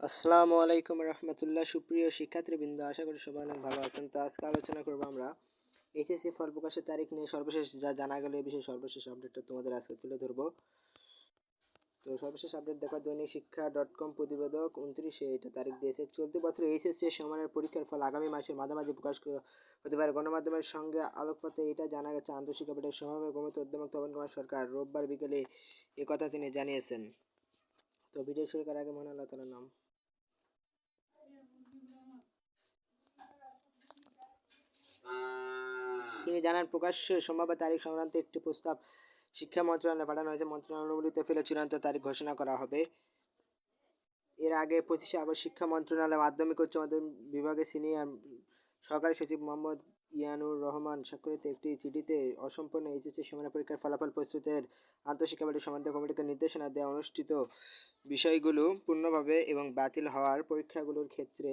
আসসালামু আলাইকুম রহমতুল্লাহ। সুপ্রিয় শিক্ষার্থীবৃন্দ, আশা করি সবাই অনেক ভালো আছেন। তো আজকে আলোচনা করবো আমরা এইচএসসি ফল প্রকাশের তারিখ নিয়ে সর্বশেষ যা জানা গেল এই বিষয়ে সর্বশেষ আপডেটটা তোমাদের আজকে তুলে ধরবো। তো সর্বশেষ আপডেট দেখা দৈনিক শিক্ষা .com প্রতিবেদক 29-এ এটা তারিখ দিয়েছে। চলতি বছর এইচএসসি সমানের পরীক্ষার ফল আগামী মাসের মাঝামাঝি প্রকাশ হতে পারে। গণমাধ্যমের সঙ্গে আলোকপাতে এটা জানা গেছে। আন্তঃশিক্ষা বোর্ডের সভাপতি অধ্যাপক তপন কুমার সরকার রোববার বিকেলে একথা তিনি জানিয়েছেন। তো ভিডিও শুরু করার আগে মহান আল্লাহ তাআলার নাম। তিনি জানান, প্রকাশ্যে সম্ভাব্য তারিখ সংক্রান্ত একটি প্রস্তাব শিক্ষা মন্ত্রণালয়ে পাঠানো হয়েছে। মন্ত্রণালয় অনুমোদিত পেলে চূড়ান্ত তারিখ ঘোষণা করা হবে। এর আগে 25শে আগস্ট শিক্ষা মন্ত্রণালয় মাধ্যমিক উচ্চ মাধ্যমিক বিভাগের সিনিয়র সহকারী সচিব মোহাম্মদ ইয়ানুর রহমান স্বাক্ষরিত একটি চিঠিতে অসম্পূর্ণ এইচএসসি সমানের পরীক্ষার ফলাফল প্রস্তুতের আন্তঃশিক্ষা বোর্ডের সমন্বয় কমিটিকে নির্দেশনা দেওয়া অনুষ্ঠিত বিষয়গুলো পূর্ণভাবে এবং বাতিল হওয়ার পরীক্ষাগুলোর ক্ষেত্রে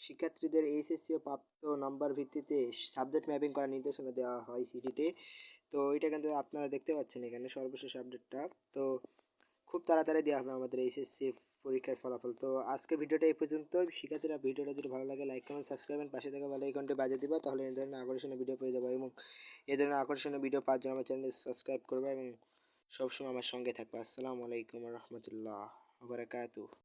শিক্ষার্থীদের এইচএসসি ও প্রাপ্ত নম্বর ভিত্তিতে সাবজেক্ট ম্যাপিং করার নির্দেশনা দেওয়া হয় চিঠিতে। তো এটা কিন্তু আপনারা দেখতে পাচ্ছেন এখানে সর্বশেষ আপডেটটা। তো খুব তাড়াতাড়ি দেওয়া হবে আমাদের এইচএসসি পরীক্ষার ফলাফল। তো আজকে ভিডিওটা এই পর্যন্ত। শিক্ষার্থীরা ভিডিওটা যদি ভালো লাগে লাইক কমেন্ট সাবস্ক্রাইব পাশে থাকা বেল আইকনটি বাজিয়ে দিবা, তাহলে এই ধরনের আকর্ষণীয় ভিডিও পেয়ে যাবে এবং এই ধরনের আকর্ষণীয় ভিডিও পাওয়ার জন্য আমার চ্যানেল সাবস্ক্রাইব করবে এবং সবসময় আমার সঙ্গে থাকবে। আসসালামু আলাইকুম রহমতুল্লাহ বারাকাতুহু।